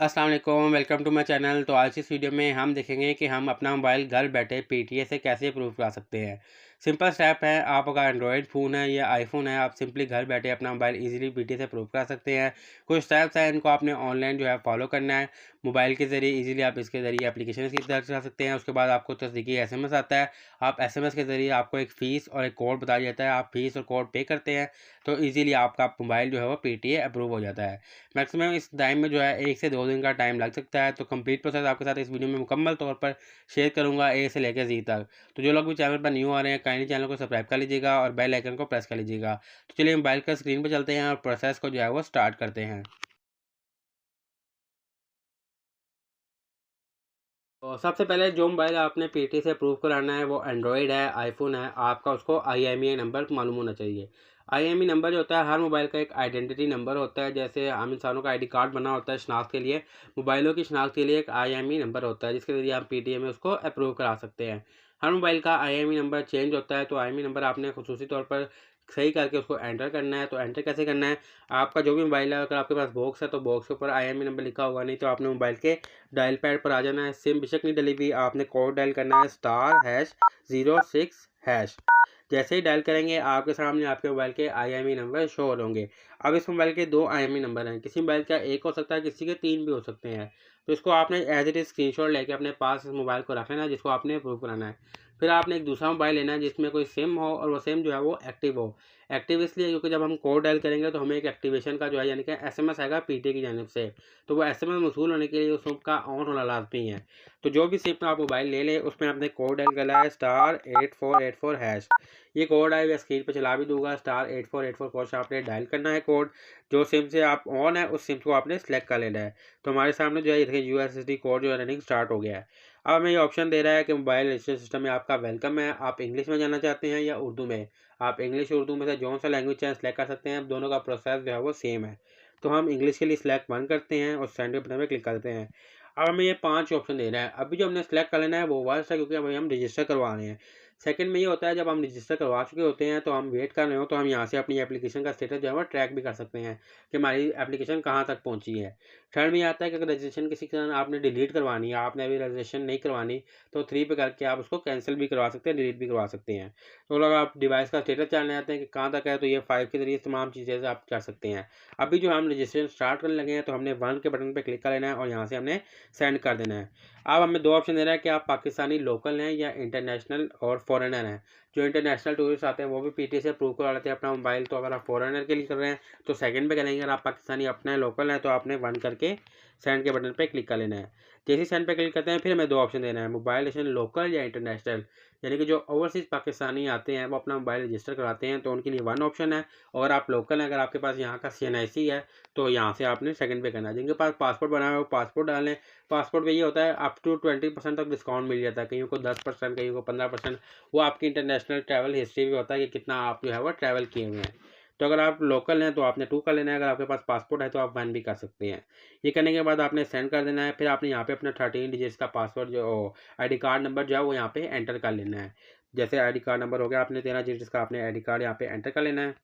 अस्सलाम वालेकुम, welcome to my channel. तो आज की इस वीडियो में हम देखेंगे कि हम अपना मोबाइल घर बैठे पीटीए से कैसे अप्रूव करा सकते हैं। सिंपल स्टेप है, आप अगर एंड्रॉयड फ़ोन है या आईफोन है, आप सिंपली घर बैठे अपना मोबाइल इजीली पीटीए से अप्रूव करा सकते हैं। कुछ स्टेप्स हैं, इनको आपने ऑनलाइन जो है फॉलो करना है। मोबाइल के ज़रिए इजीली आप इसके ज़रिए एप्लीकेशन की दर्ज करा सकते हैं। उसके बाद आपको तस्दीकी एसएमएस आता है। आप एसएमएस के ज़रिए आपको एक फ़ीस और एक कोड बताया जाता है। आप फ़ीस और कोड पे करते हैं तो ईज़िली आपका मोबाइल जो है वो पीटीए अप्रूव हो जाता है। मैक्सिमम इस टाइम में जो है 1 से 2 दिन का टाइम लग सकता है। तो कंप्लीट प्रोसेस आपके साथ इस वीडियो में मुकम्मल तौर पर शेयर करूँगा, ए से लेकर ज़ी तक। तो जो लोग भी चैनल पर न्यू आ रहे हैं, काइंडली चैनल को सब्सक्राइब कर लीजिएगा और बेल आइकन को प्रेस कर लीजिएगा। तो चलिए मोबाइल का स्क्रीन पे चलते हैं और प्रोसेस को जो है वो स्टार्ट करते हैं। तो सबसे पहले जो मोबाइल आपने पीटी से अप्रूव कराना है वो एंड्रॉयड है, आईफ़ोन है, आपका उसको आईएमईआई नंबर मालूम होना चाहिए। आईएमईआई नंबर जो होता है हर मोबाइल का एक आइडेंटिटी नंबर होता है। जैसे हम इंसानों का आईडी कार्ड बना होता है शनाख्त के लिए, मोबाइलों की शनाख्त के लिए एक आईएमईआई नंबर होता है जिसके ज़रिए आप पीटीए में उसको अप्रूव करा सकते हैं। हर मोबाइल का आईएमईआई नंबर चेंज होता है, तो आईएमईआई नंबर आपने खुसूसी तौर पर सही करके उसको एंटर करना है। तो एंटर कैसे करना है, आपका जो भी मोबाइल है अगर आपके पास बॉक्स है तो बॉक्स के ऊपर आईएमईआई नंबर लिखा होगा, नहीं तो आपने मोबाइल के डायल पैड पर आ जाना है। सिम बेशक नहीं डली हुई, आपने कोड डायल करना है *#06#। जैसे ही डायल करेंगे आपके सामने आपके मोबाइल के आईएमईआई नंबर शो होंगे। अब इस मोबाइल के 2 आईएमईआई नंबर हैं, किसी मोबाइल का 1 हो सकता है, किसी के 3 भी हो सकते हैं। तो इसको आपने एज इट इज़ स्क्रीनशॉट लेके अपने पास इस मोबाइल को रख लेना है जिसको आपने अप्रूव कराना है। फिर आपने एक दूसरा मोबाइल लेना है जिसमें कोई सिम हो और वो सिम जो है वो एक्टिव हो। एक्टिव इसलिए क्योंकि जब हम कोड डायल करेंगे तो हमें एक एक्टिवेशन का जो है यानी कि एसएमएस आएगा पीटीए की जानिब से। तो वो एसएमएस मौसूल होने के लिए उस सिम का ऑन होना लाज़मी है। तो जो भी सिम आप मोबाइल ले लें उसमें आपने कोड डायल करना है *8484#। ये कोड है मैं स्क्रीन पे चला भी दूँगा। *8484 कोड से आपने डायल करना है कोड। जो सिम से आप ऑन है उस सिम को आपने सेलेक्ट कर लेना है। तो हमारे सामने जो है ये देखिए यूएसएसडी कोड जो है रनिंग स्टार्ट हो गया है। अब हमें ये ऑप्शन दे रहा है कि मोबाइल रजिस्टर सिस्टम में आपका वेलकम है। आप इंग्लिश में जाना चाहते हैं या उर्दू में? आप इंग्लिश उर्दू में से जो सा लैंग्वेज चाहे सेलेक्ट कर सकते हैं। दोनों का प्रोसेस जो है वो सेम है। तो हम इंग्लिश के लिए सिलेक्ट 1 करते हैं और सेंड के बटन पे क्लिक करते हैं। अब हमें ये 5 ऑप्शन दे रहा है। अभी जो हमने सेलेक्ट कर लेना है वो वर्स्ट है क्योंकि अभी हम रजिस्टर करवा रहे हैं। सेकंड में ये होता है जब हम रजिस्टर करवा चुके होते हैं तो हम वेट कर रहे हो तो हम यहाँ से अपनी एप्लीकेशन का स्टेटस जो है वो ट्रैक भी कर सकते हैं कि हमारी एप्लीकेशन कहाँ तक पहुँची है। थर्ड में ये आता है कि अगर रजिस्ट्रेशन किसी कारण आपने डिलीट करवानी है, आपने अभी रजिस्ट्रेशन नहीं करवानी, तो 3 पे करके आप उसको कैंसिल भी करवा सकते हैं, डिलीट भी करवा सकते हैं। तो अगर आप डिवाइस का स्टेटस जानना चाहते हैं कि कहाँ तक है तो ये 5 के ज़रिए तमाम चीज़ें आप कर सकते हैं। अभी जो हम रजिस्ट्रेशन स्टार्ट करने लगे हैं तो हमने 1 के बटन पे क्लिक कर लेना है और यहाँ से हमने सेंड कर देना है। अब हमें 2 ऑप्शन दे रहा है कि आप पाकिस्तानी लोकल हैं या इंटरनेशनल और फॉरेनर हैं। जो इंटरनेशनल टूरिस्ट आते हैं वो भी पीटीए से अप्रूव करवा लेते हैं अपना मोबाइल। तो अगर आप फॉरेनर के लिए कर रहे हैं तो सेकंड पे करेंगे, अगर आप पाकिस्तानी अपना है लोकल है तो आपने 1 करके सेंड के बटन पे क्लिक कर लेना है। जैसे ही सेंड पे क्लिक करते हैं फिर हमें 2 ऑप्शन देना है, मोबाइल रजिस्ट्रेशन लोकल या इंटरनेशनल। यानी कि जो ओवरसीज़ पाकिस्तानी आते हैं वो अपना मोबाइल रजिस्टर कराते हैं तो उनके लिए 1 ऑप्शन है। और आप लोकल हैं, अगर आपके पास यहाँ का सीएनआईसी है तो यहाँ से आपने सेकंड पे करना है। जिनके पास पासपोर्ट बना हुआ है वो पासपोर्ट डालें। पासपोर्ट पे ये होता है अप टू 20% तक डिस्काउंट मिल जाता है, कईयों को 10%, कईयों को 15%। वो आपकी इंटरनेशनल ट्रैवल हिस्ट्री भी होता है कि कितना आप जो है वो ट्रैवल किए हुए हैं। तो अगर आप लोकल हैं तो आपने 2 कर लेना है, अगर आपके पास पासपोर्ट है तो आप 1 भी कर सकते हैं। ये करने के बाद आपने सेंड कर देना है। फिर आपने यहाँ पे अपना 13 डिजिट्स का पासवर्ड जो आईडी कार्ड नंबर जो है वो यहाँ पे एंटर कर लेना है। जैसे आईडी कार्ड नंबर हो गया आपने 13 डिजिट्स का, आपने आईडी कार्ड यहाँ पे एंटर कर लेना है।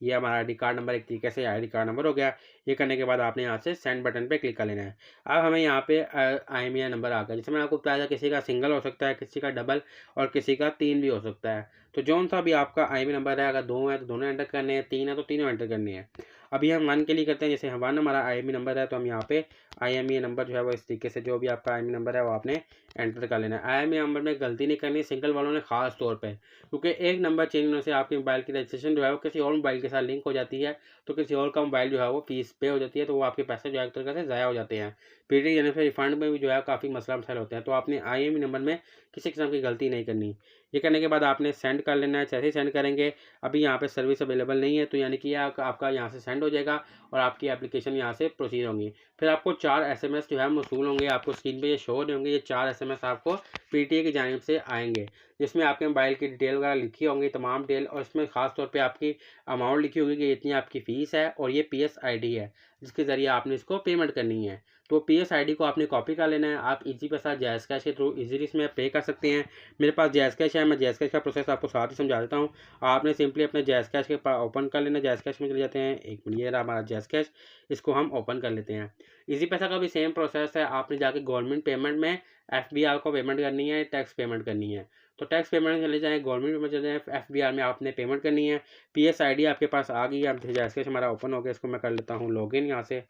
ये हमारा आईडी कार्ड नंबर एक तरीके से आईडी कार्ड नंबर हो गया। ये करने के बाद आपने यहाँ से सेंड बटन पे क्लिक कर लेना है। अब हमें यहाँ पे आईएमईआई नंबर आ गया। जैसे मैंने आपको बताया था किसी का सिंगल हो सकता है, किसी का डबल और किसी का 3 भी हो सकता है। तो जौन सा भी आपका आईएमईआई नंबर है, अगर 2 है तो दोनों एंटर करने हैं, 3 है तो तीनों एंटर करने हैं। अभी हम 1 के लिए करते हैं। जैसे 1 हमारा आईएमईआई नंबर है तो हम यहाँ पे आईएमईआई नंबर जो है वो इस तरीके से जो भी आपका आईएमईआई नंबर है वो आपने एंटर कर लेना है। आईएमईआई नंबर में गलती नहीं करनी सिंगल वालों ने खास तौर पर, क्योंकि एक नंबर चेंज होने से आपके मोबाइल की रजिस्ट्रेशन जो है वो किसी और मोबाइल के साथ लिंक हो जाती है। तो किसी और का मोबाइल जो है वो फीस पे हो जाती है, तो वो आपके पैसे जो है एक तरीके से ज़ाया हो जाते हैं। पीटी यानी फिर रिफंड में भी जो है काफ़ी मसला मसाइल होते हैं। तो आपने आईएमईआई नंबर में किसी किस्म की गलती नहीं करनी। ये करने के बाद आपने सेंड कर लेना है। जैसे ही सेंड करेंगे, अभी यहाँ पे सर्विस अवेलेबल नहीं है तो यानी कि आपका यहाँ से सेंड हो जाएगा और आपकी एप्लीकेशन यहाँ से प्रोसीड होंगी। फिर आपको 4 एसएमएस जो है मौसूल होंगे, आपको स्क्रीन पे ये शो हो रहे होंगे। ये 4 एसएमएस आपको पीटीए की जानिब से आएंगे जिसमें आपके मोबाइल की डिटेल वगैरह लिखी होंगी, तमाम डिटेल, और इसमें खास तौर पे आपकी अमाउंट लिखी होगी कि इतनी आपकी फ़ीस है और ये पीएस आईडी है। जिसके ज़रिए आपने इसको पेमेंट करनी है। तो PS ID को आपने कॉपी कर लेना है। आप ईज़ी पैसा जैज़ कैश के थ्रू ईज़िली इसमें पे कर सकते हैं। मेरे पास जैज़ कैश है, मैं जैज़ कैश का प्रोसेस आपको साथ ही समझा देता हूँ। आपने सिंपली अपने जैज़ कैश के ओपन कर लेना, जैज़ कैश में चले जाते हैं। 1 मिनट, ये रहा हमारा जैज़ कैश, इसको हम ओपन कर लेते हैं। ईज़ी पैसा का भी सेम प्रोसेस है। आपने जाके गवर्नमेंट पेमेंट में FBR को पेमेंट करनी है, टैक्स पेमेंट करनी है। तो टैक्स पेमेंट में चले जाएँ, गवर्नमेंट में चले जाएँ, FBR में आपने पेमेंट करनी है। PS ID आपके पास आ गई है। अब जैसे हमारा ओपन हो गया, इसको मैं कर लेता हूँ लॉगिन यहाँ से।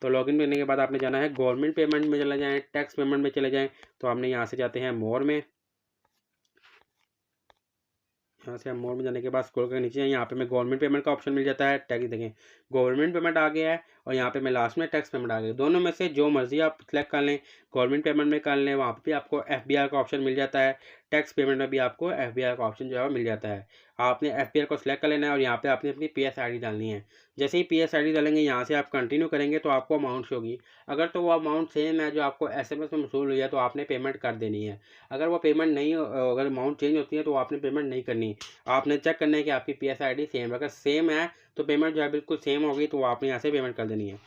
तो लॉगिन करने के बाद आपने जाना है गवर्नमेंट पेमेंट में चले जाएँ, टैक्स पेमेंट में चले जाएँ। तो हमने यहाँ से जाते हैं मोर में। यहाँ से हम मोड में जाने के बाद स्क्रॉल करके नीचे यहाँ पे मैं गवर्नमेंट पेमेंट का ऑप्शन मिल जाता है। टैक्स देखें, गवर्नमेंट पेमेंट आ गया है और यहाँ पे मैं लास्ट में टैक्स पेमेंट आ गया। दोनों में से जो मर्जी आप सेलेक्ट कर लें, गवर्नमेंट पेमेंट में कर लें, वहाँ पे भी आपको FBR का ऑप्शन मिल जाता है। टैक्स पेमेंट में भी आपको FBR का ऑप्शन जो है मिल जाता है। आपने FBR को सिलेक्ट कर लेना है और यहाँ पे आपने अपनी PS ID डालनी है। जैसे ही PS ID डालेंगे, यहाँ से आप कंटिन्यू करेंगे तो आपको अमाउंट शो होगी। अगर तो वो अमाउंट सेम है जो आपको SMS में वसूल हुई है, तो आपने पेमेंट कर देनी है। अगर वो पेमेंट नहीं, अगर अमाउंट चेंज होती है तो आपने पेमेंट नहीं करनी। आपने चेक करना है कि आपकी PS ID सेम है। अगर सेम है तो पेमेंट जो है बिल्कुल सेम होगी, तो आपने यहाँ से पेमेंट कर देनी है।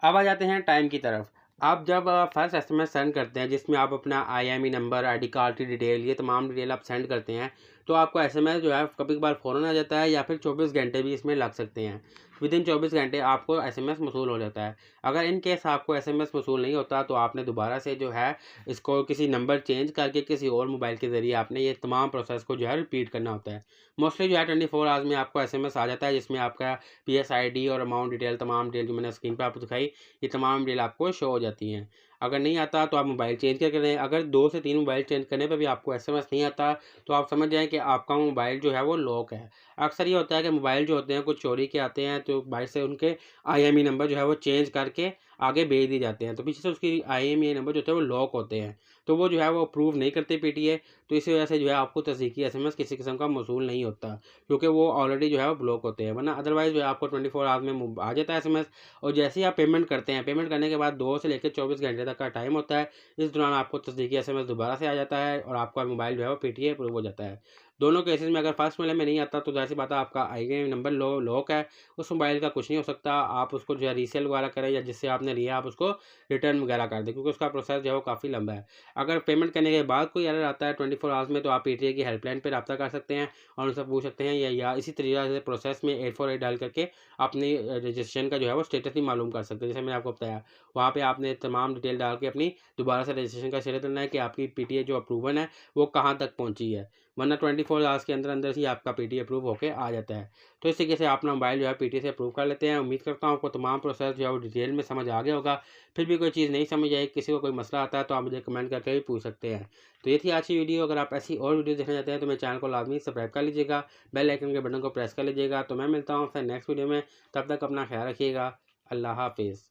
अब आ जाते हैं टाइम की तरफ। आप जब फर्स्ट SMS सेंड करते हैं, जिसमें आप अपना IME नंबर, ID कार्ड की डिटेल, ये तमाम डिटेल आप सेंड करते हैं, तो आपको SMS जो है कभी कभार फ़ौरन आ जाता है या फिर 24 घंटे भी इसमें लग सकते हैं। विदिन 24 घंटे आपको SMS मौसूल हो जाता है। अगर इन केस आपको SMS मौसूल नहीं होता, तो आपने दोबारा से जो है इसको किसी नंबर चेंज करके किसी और मोबाइल के ज़रिए आपने ये तमाम प्रोसेस को जो है रिपीट करना होता है। मोस्टली जो है 24 आवर्स में आपको SMS आ जाता है, जिसमें आपका PS ID और अमाउंट डिटेल, तमाम डिटेल जो मैंने स्क्रीन पर आपको दिखाई, ये तमाम डिटेल आपको शो हो जाती हैं। अगर नहीं आता तो आप मोबाइल चेंज करके दें। अगर 2 से 3 मोबाइल चेंज करने पे भी आपको SMS नहीं आता, तो आप समझ जाएँ कि आपका मोबाइल जो है वो लॉक है। अक्सर ये होता है कि मोबाइल जो होते हैं कुछ चोरी के आते हैं, तो बाहर से उनके IME नंबर जो है वो चेंज करके आगे भेज दिए जाते हैं। तो पीछे से उसकी IMEI नंबर जो होते हैं वो लॉक होते हैं। तो वो जो है वो अप्रूव नहीं करते PTA, तो इसी वजह से जो है आपको तस्दीकी SMS किसी किस्म का मौसूल नहीं होता, क्योंकि वो ऑलरेडी जो है वो ब्लॉक होते हैं। वरना अदरवाइज़ जो है आपको 24 आवर्स में आ जाता है SMS। और जैसे ही आप पेमेंट करते हैं, पेमेंट करने के बाद 2 से लेकर 24 घंटे तक का टाइम होता है। इस दौरान आपको तस्दीकी SMS दोबारा से आ जाता है और आपका मोबाइल जो है वो PTA अप्रूव हो जाता है। दोनों केसेस में अगर फर्स्ट वाले में नहीं आता, तो ज़ाहिर-सी बात है आपका IMEI नंबर लॉक है, उस मोबाइल का कुछ नहीं हो सकता। आप उसको जो है रीसेल वगैरह करें, या जिससे आपने लिया आप उसको रिटर्न वगैरह कर दें, क्योंकि उसका प्रोसेस जो है वो काफ़ी लंबा है। अगर पेमेंट करने के बाद कोई एरर आता है 24 आवर्स में, तो आप PTA की हेल्पलाइन पे राब्ता कर सकते हैं और उनसे पूछ सकते हैं, या इसी तरीके से प्रोसेस में 848 डाल करके अपनी रजिस्ट्रेशन का जो है वो स्टेटस भी मालूम कर सकते हैं। जैसे मैंने आपको बताया, वहाँ पे आपने तमाम डिटेल डाल के अपनी दोबारा से रजिस्ट्रेशन का स्टेटस डालना है कि आपकी PTA जो अप्रूवल है वो कहाँ तक पहुँची है। वरना 24 आवर्स के अंदर अंदर ही आपका PTA अप्रूव होके आ जाता है। तो इस तरीके से आप अपना मोबाइल जो है PTA से अप्रूव कर लेते हैं। उम्मीद करता हूँ आपको तमाम प्रोसेस जो है वो डिटेल में समझ आ गया होगा। फिर भी कोई चीज़ नहीं समझ आई, किसी को कोई मसला आता है, तो आप मुझे कमेंट करके भी पूछ सकते हैं। तो ये थी आज की वीडियो। अगर आप ऐसी और वीडियो देखना चाहते हैं, तो मेरे चैनल को लाज़मी सब्सक्राइब कर लीजिएगा, बेल आइकन के बटन को प्रेस कर लीजिएगा। तो मैं मिलता हूँ आपसे नेक्स्ट वीडियो में। तब तक अपना ख्याल रखिएगा। अल्लाह हाफ़िज़।